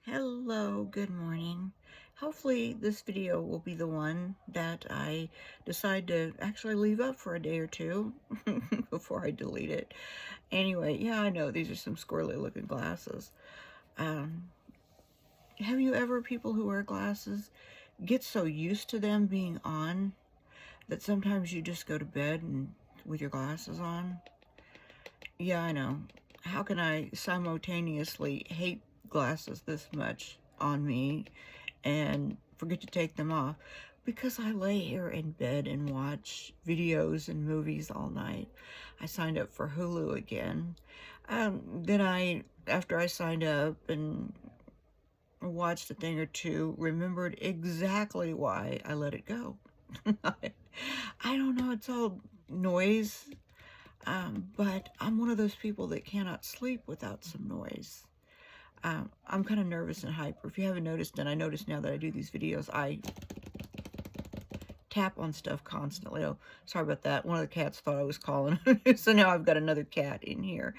Hello, good morning. Hopefully this video will be the one that I decide to actually leave up for a day or two before I delete it. Anyway, yeah, I know these are some squirrely looking glasses. Um, have you ever, people who wear glasses, get so used to them being on that sometimes you just go to bed and with your glasses on? Yeah, I know. How can I simultaneously hate glasses this much on me and forget to take them off? Because I lay here in bed and watch videos and movies all night. I signed up for Hulu again. After I signed up and watched a thing or two, remembered exactly why I let it go. I don't know, it's all noise. But I'm one of those people that cannot sleep without some noise. I'm kind of nervous and hyper. If you haven't noticed, and I notice now that I do these videos, I tap on stuff constantly. Oh, sorry about that. One of the cats thought I was calling. So now I've got another cat in here.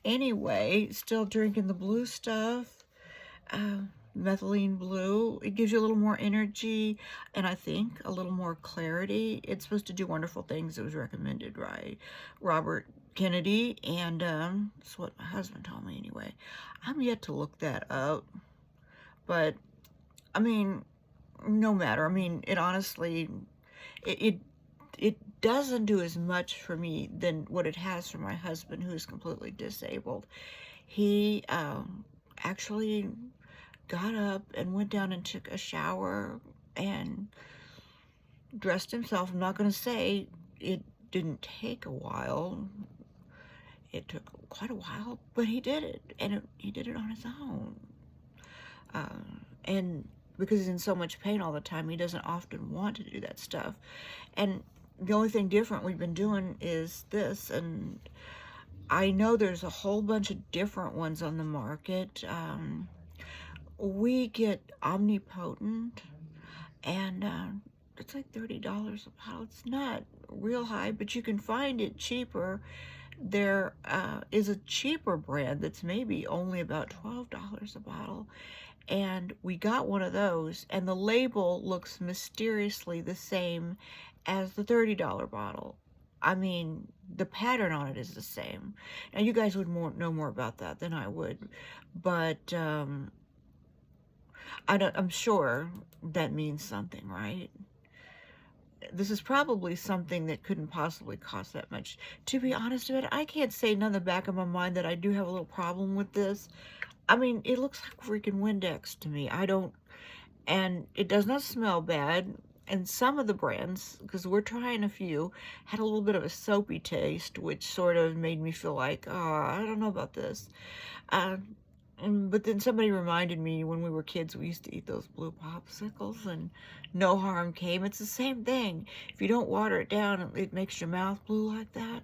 Anyway, still drinking the blue stuff. Methylene blue. It gives you a little more energy and I think a little more clarity. It's supposed to do wonderful things. It was recommended by Robert Kennedy, and that's what my husband told me anyway. I'm yet to look that up, but I mean, no matter. I mean, it honestly, it, it it doesn't do as much for me than what it has for my husband, who's completely disabled. He actually got up and went down and took a shower and dressed himself. I'm not going to say it didn't take a while. It took quite a while, but he did it, and he did it on his own. And because he's in so much pain all the time, he doesn't often want to do that stuff. And the only thing different we've been doing is this, and I know there's a whole bunch of different ones on the market. We get Omnipotent, and it's like $30 a bottle. It's not real high, but you can find it cheaper. There is a cheaper brand that's maybe only about $12 a bottle, and we got one of those, and the label looks mysteriously the same as the $30 bottle. I mean, the pattern on it is the same. Now, you guys would know more about that than I would, but I'm sure that means something, right? This is probably something that couldn't possibly cost that much. To be honest about it, I can't say none in the back of my mind that I do have a little problem with this. I mean, it looks like freaking Windex to me. And it does not smell bad. And some of the brands, because we're trying a few, had a little bit of a soapy taste, which sort of made me feel like, oh, I don't know about this. Uh, but then somebody reminded me when we were kids, we used to eat those blue popsicles and no harm came. It's the same thing. If you don't water it down, it makes your mouth blue like that.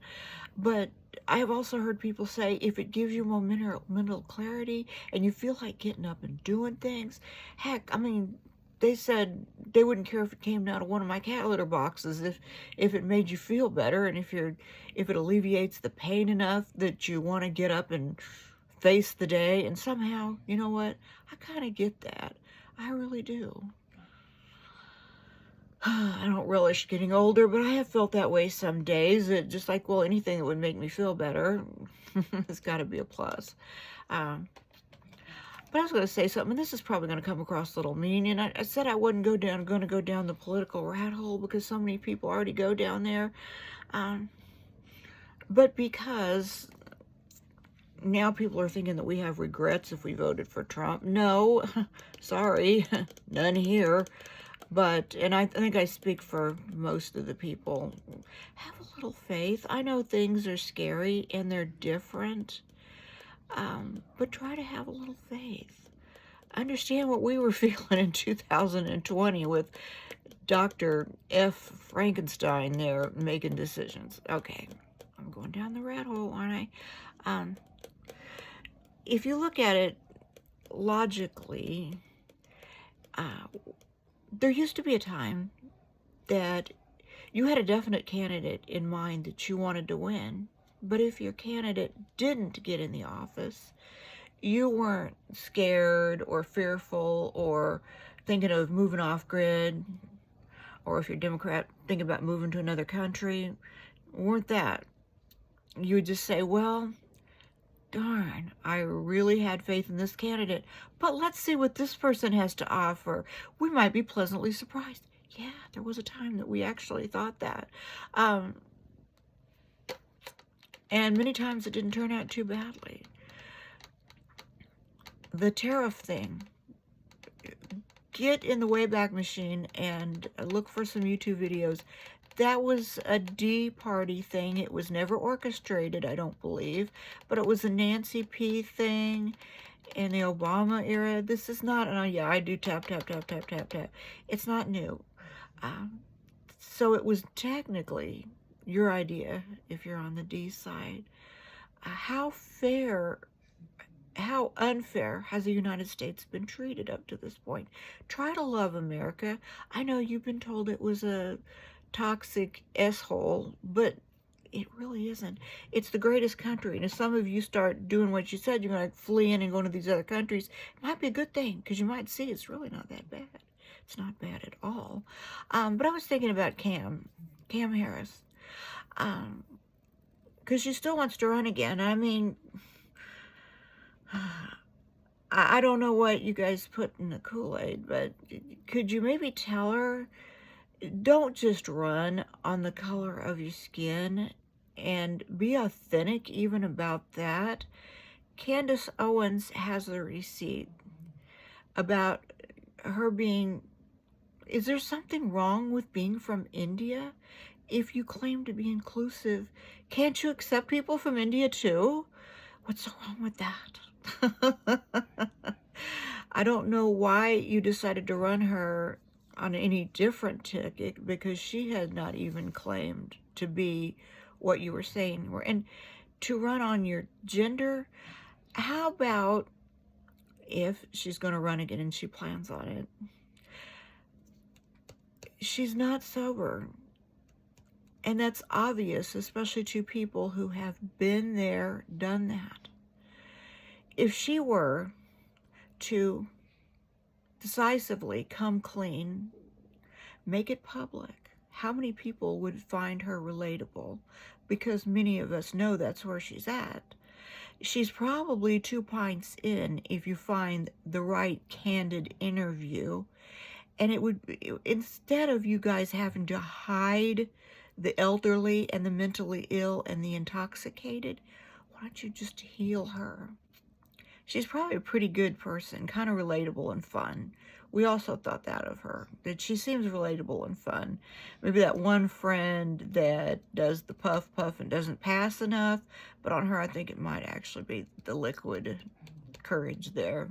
But I have also heard people say if it gives you more mental clarity and you feel like getting up and doing things, heck, I mean, they said they wouldn't care if it came out of one of my cat litter boxes if it made you feel better, and if it alleviates the pain enough that you want to get up and face the day. And somehow, you know what? I kind of get that. I really do. I don't relish getting older, but I have felt that way some days. Just like, well, anything that would make me feel better has got to be a plus. But I was going to say something, and this is probably going to come across a little mean, and I said I wasn't going to go down the political rat hole because so many people already go down there. But because now people are thinking that we have regrets if we voted for Trump. No, sorry, none here. But, and I think I speak for most of the people, have a little faith. I know things are scary and they're different, but try to have a little faith. Understand what we were feeling in 2020 with Dr. F. Frankenstein there making decisions. Okay, I'm going down the rat hole, aren't I? If you look at it logically, there used to be a time that you had a definite candidate in mind that you wanted to win, but if your candidate didn't get in the office, you weren't scared or fearful or thinking of moving off grid, or if you're a Democrat, thinking about moving to another country, weren't that. You would just say, well, darn, I really had faith in this candidate, but let's see what this person has to offer. We might be pleasantly surprised. Yeah, there was a time that we actually thought that. Um, and many times it didn't turn out too badly. The tariff thing, get in the Wayback Machine and look for some YouTube videos. That was a D party thing. It was never orchestrated, I don't believe, but it was a Nancy P thing in the Obama era. This is not, oh yeah, I do tap, tap, tap, tap, tap, tap. It's not new. So it was technically your idea if you're on the D side. How unfair has the United States been treated up to this point? Try to love America. I know you've been told it was a toxic S-hole, but it really isn't. It's the greatest country, and if some of you start doing what you said, you're going to flee in and go into these other countries, it might be a good thing, because you might see it's really not that bad. It's not bad at all. But I was thinking about Cam Harris, because she still wants to run again. I mean, I don't know what you guys put in the Kool-Aid, but could you maybe tell her, don't just run on the color of your skin, and be authentic even about that. Candace Owens has a receipt about her being, is there something wrong with being from India? If you claim to be inclusive, can't you accept people from India too? What's so wrong with that? I don't know why you decided to run her on any different ticket, because she had not even claimed to be what you were saying you were. And to run on your gender, how about if she's going to run again and she plans on it? She's not sober. And that's obvious, especially to people who have been there, done that. If she were to decisively come clean, make it public, how many people would find her relatable? Because many of us know that's where she's at. She's probably 2 pints in if you find the right candid interview. And it would, instead of you guys having to hide the elderly and the mentally ill and the intoxicated, why don't you just heal her? She's probably a pretty good person, kind of relatable and fun. We also thought that of her, that she seems relatable and fun. Maybe that one friend that does the puff puff and doesn't pass enough, but on her I think it might actually be the liquid courage there.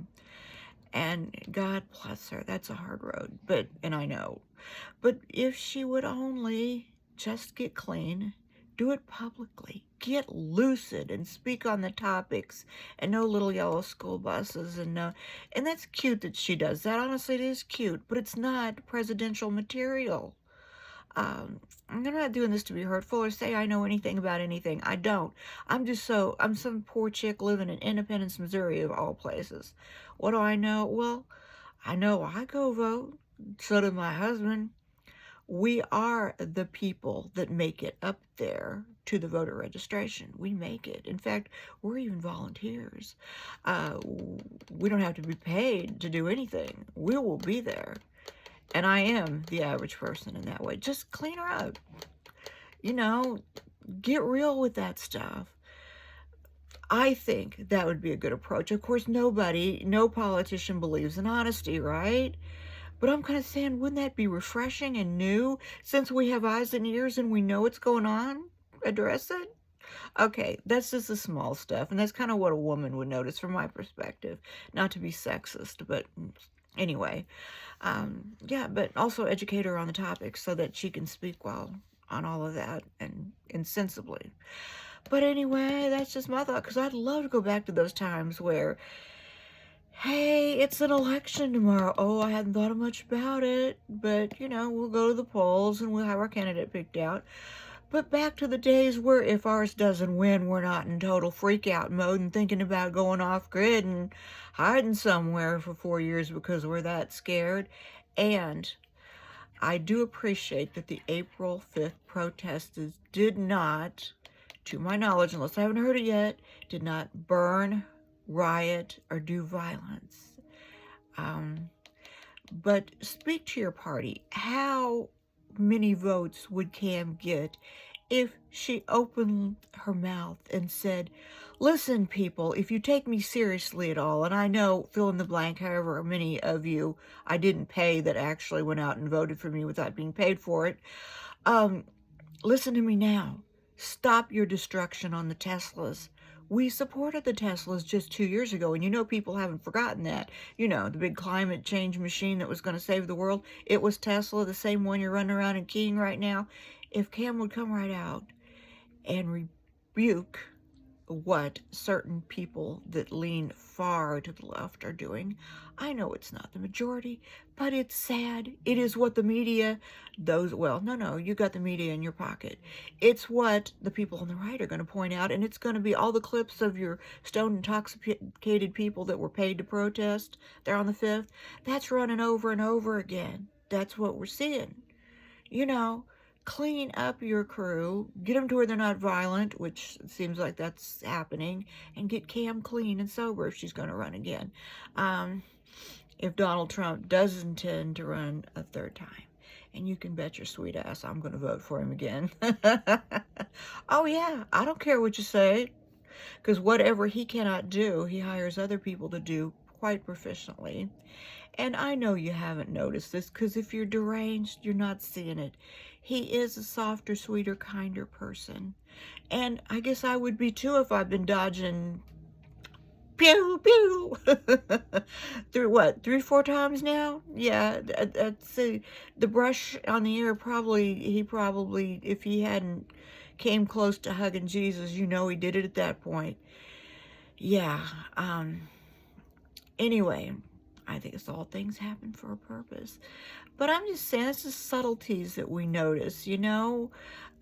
And God bless her, that's a hard road, and I know. But if she would only just get clean, do it publicly, get lucid and speak on the topics, and no little yellow school buses, and that's cute that she does that. Honestly, it is cute, but it's not presidential material. I'm not doing this to be hurtful or say I know anything about anything. I don't. I'm some poor chick living in Independence, Missouri, of all places. What do I know? Well, I know I go vote. So did my husband. We are the people that make it up there to the voter registration. We make it. In fact, we're even volunteers. We don't have to be paid to do anything. We will be there. And I am the average person in that way. Just clean her up. You know, get real with that stuff. I think that would be a good approach. Of course, no politician believes in honesty, right? But I'm kind of saying, wouldn't that be refreshing and new, since we have eyes and ears and we know what's going on? Address it? Okay, that's just the small stuff, and that's kind of what a woman would notice from my perspective. Not to be sexist, but anyway. Yeah, but also educate her on the topic so that she can speak well on all of that and sensibly. But anyway, that's just my thought, because I'd love to go back to those times where, hey, it's an election tomorrow. Oh, I hadn't thought much about it, but, we'll go to the polls and we'll have our candidate picked out. But back to the days where if ours doesn't win, we're not in total freak out mode and thinking about going off grid and hiding somewhere for 4 years because we're that scared. And I do appreciate that the April 5th protesters did not, to my knowledge, unless I haven't heard it yet, did not burn, riot, or do violence. But speak to your party. How many votes would Cam get if she opened her mouth and said, listen, people, if you take me seriously at all, and I know, fill in the blank, however many of you I didn't pay that actually went out and voted for me without being paid for it, listen to me now. Stop your destruction on the Teslas. We supported the Teslas just 2 years ago, and you know people haven't forgotten that. You know, the big climate change machine that was going to save the world, it was Tesla, the same one you're running around and keying right now. If Cam would come right out and rebuke what certain people that lean far to the left are doing. I know it's not the majority, but it's sad. It is what the media, no, you got the media in your pocket. It's what the people on the right are going to point out, and it's going to be all the clips of your stoned, intoxicated people that were paid to protest there on the 5th. That's running over and over again. That's what we're seeing. You know, clean up your crew, get them to where they're not violent, which seems like that's happening, and get Cam clean and sober if she's going to run again. If Donald Trump does intend to run a third time, and you can bet your sweet ass I'm going to vote for him again. Oh yeah, I don't care what you say, because whatever he cannot do, he hires other people to do quite proficiently. And I know you haven't noticed this, because if you're deranged, you're not seeing it. He is a softer, sweeter, kinder person. And I guess I would be too if I've been dodging pew, pew. Through what, 3-4 times now? Yeah, that's the brush on the ear he probably, if he hadn't came close to hugging Jesus, you know he did it at that point. Yeah, anyway, I think it's all things happen for a purpose. But I'm just saying, it's the subtleties that we notice, you know?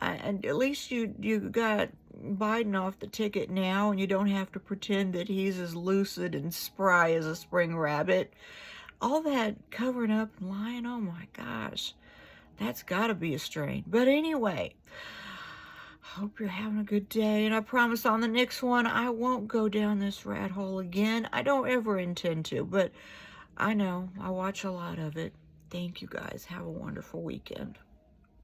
And at least you got Biden off the ticket now, and you don't have to pretend that he's as lucid and spry as a spring rabbit. All that covering up and lying, oh my gosh, that's got to be a strain. But anyway, hope you're having a good day, and I promise on the next one I won't go down this rat hole again. I don't ever intend to, but I know I watch a lot of it. Thank you guys. Have a wonderful weekend.